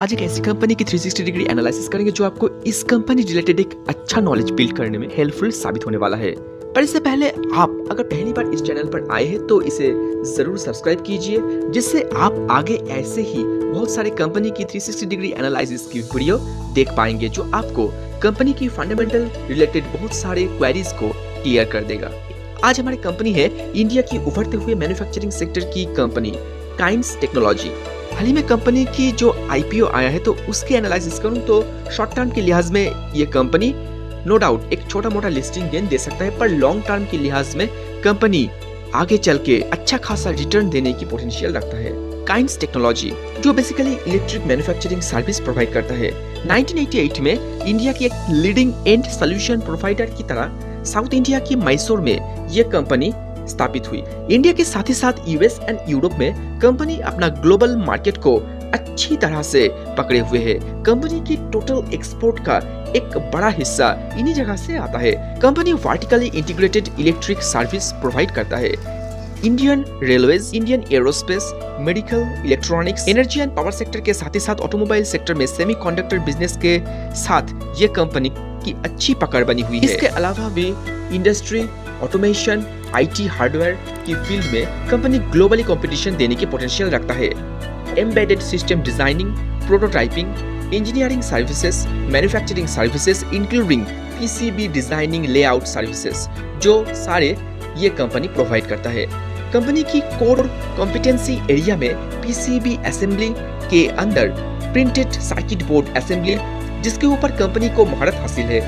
आज एक ऐसी कंपनी की 360 डिग्री एनालिसिस करेंगे जो आपको इस कंपनी रिलेटेड एक अच्छा नॉलेज बिल्ड करने में हेल्पफुल साबित होने वाला है। पर इससे पहले आप अगर पहली बार इस चैनल पर आए हैं तो इसे जरूर सब्सक्राइब कीजिए, जिससे आप आगे ऐसे ही बहुत सारे कंपनी की 360 डिग्री एनालिसिस की वीडियो देख पाएंगे जो आपको कंपनी की फंडामेंटल रिलेटेड बहुत सारे क्वेरीज को क्लियर कर देगा। आज हमारी कंपनी है इंडिया की उभरते हुए मैन्युफैक्चरिंग सेक्टर की कंपनी काइंड्स टेक्नोलॉजी। हाल ही में कंपनी की जो आईपीओ आया है तो उसकी एनालिसिस करूं तो शॉर्ट टर्म के लिहाज में ये कंपनी नो डाउट एक छोटा मोटा लिस्टिंग गेन दे सकता है, पर लॉन्ग टर्म के लिहाज में कंपनी आगे चल के अच्छा खासा रिटर्न देने की पोटेंशियल रखता है। काइंड्स टेक्नोलॉजी जो basically electric manufacturing service provide करता है। 1988 में इंडिया की एक लीडिंग एंड सोल्यूशन प्रोवाइडर की तरह साउथ इंडिया की मैसूर में ये कंपनी स्थापित हुई। इंडिया के साथ ही साथ यूएस एंड यूरोप में कंपनी अपना ग्लोबल मार्केट को अच्छी तरह से पकड़े हुए है। कंपनी की टोटल एक्सपोर्ट का एक बड़ा हिस्सा इन्हीं जगह से आता है। Company vertically integrated electric service provide करता है। Indian railways, Indian aerospace, medical, electronics, energy and power sector के साथ ही साथ ऑटोमोबाइल सेक्टर में सेमीकंडक्टर बिजनेस के साथ ये कंपनी की अच्छी पकड़ बनी हुई है। इसके अलावा भी इंडस्ट्री, ऑटोमेशन, आईटी हार्डवेयर की फील्ड में कंपनी ग्लोबली कंपटीशन देने की पोटेंशियल रखता है। Embedded system designing, prototyping, engineering services, manufacturing services including PCB designing, layout services जो सारे ये कंपनी प्रोवाइड करता है। कंपनी की कोर कॉम्पिटेंसी एरिया में पीसीबी असेंबली के अंदर प्रिंटेड सर्किट बोर्ड असेंबली, जिसके ऊपर कंपनी को महारत हासिल है।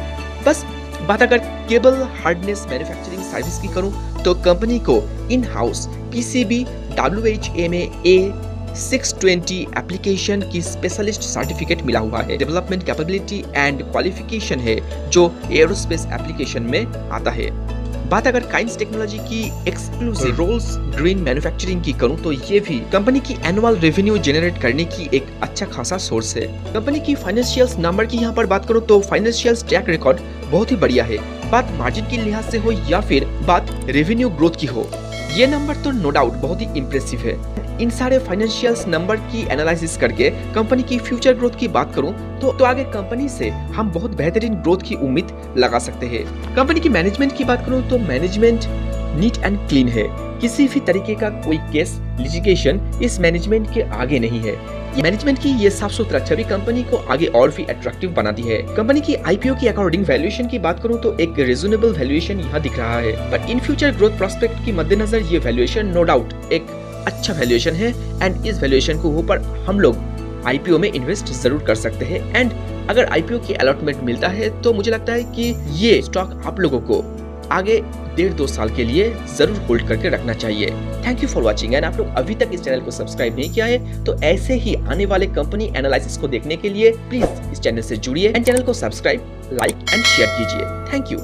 बस बात अगर केबल हार्डनेस मैन्युफैक्चरिंग सर्विस की करूं तो कंपनी को in house PCB WHMA A620 application की स्पेशलिस्ट सर्टिफिकेट मिला हुआ है। डेवलपमेंट कैपेबिलिटी एंड क्वालिफिकेशन है जो एरोस्पेस एप्लीकेशन में आता है। बात अगर काइंड्स टेक्नोलॉजी की एक्सक्लूसिव रोल्स ग्रीन मैन्युफैक्चरिंग की करूं तो ये भी कंपनी की एनुअल रेवेन्यू जनरेट करने की एक अच्छा खासा सोर्स है। कंपनी की फाइनेंशियल्स नंबर की यहाँ पर बात करूं तो फाइनेंशियल्स ट्रैक रिकॉर्ड बहुत ही बढ़िया है। बात मार्जिन के लिहाज से हो या फिर बात रेवेन्यू ग्रोथ की हो, ये नंबर तो नो डाउट बहुत ही इम्प्रेसिव है। इन सारे फाइनेंशियल्स नंबर की एनालिसिस करके कंपनी की फ्यूचर ग्रोथ की बात करूं तो आगे कंपनी से हम बहुत बेहतरीन ग्रोथ की उम्मीद लगा सकते हैं। कंपनी की मैनेजमेंट की बात करूं तो मैनेजमेंट नीट एंड क्लीन है। किसी भी तरीके का कोई केस लिटिगेशन इस मैनेजमेंट के आगे नहीं है। मैनेजमेंट की ये साफ सुथरा छवि कंपनी को आगे और भी अट्रैक्टिव बनाती है। कंपनी की आईपीओ की अकॉर्डिंग वैल्यूएशन की बात करूं तो एक रीजनेबल वैल्यूएशन यहाँ दिख रहा है, पर इन फ्यूचर ग्रोथ प्रोस्पेक्ट की मद्देनजर ये वैल्यूएशन नो डाउट एक अच्छा वैल्यूएशन है एंड इस वैल्यूएशन को ऊपर हम लोग आईपीओ में इन्वेस्ट जरूर कर सकते हैं। एंड अगर आईपीओ की अलॉटमेंट मिलता है तो मुझे लगता है कि ये स्टॉक आप लोगों को आगे 1.5-2 साल के लिए जरूर होल्ड करके रखना चाहिए। Thank you for watching and आप लोग अभी तक इस चैनल को सब्सक्राइब नहीं किया है तो ऐसे ही आने वाले कंपनी एनालिसिस को देखने के लिए प्लीज इस चैनल से जुड़िए एंड चैनल को सब्सक्राइब, लाइक एंड शेयर कीजिए। Thank you.